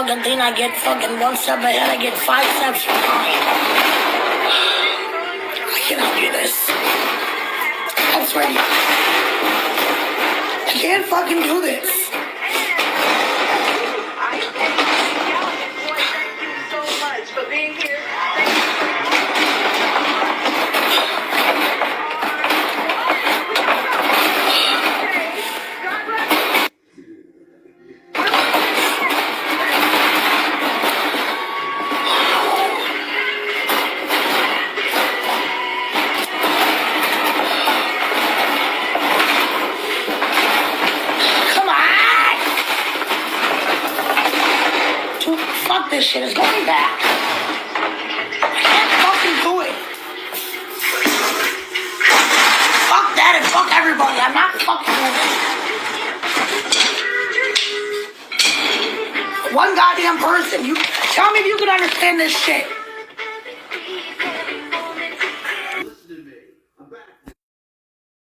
fucking thing. I get fucking one step ahead. I get 5 steps behind. I cannot do this. I swear to you. I can't fucking do this. Fuck this shit, it's going back. I can't fucking do it. Fuck that and fuck everybody. I'm not fucking doing it. One goddamn person. You tell me if you can understand this shit.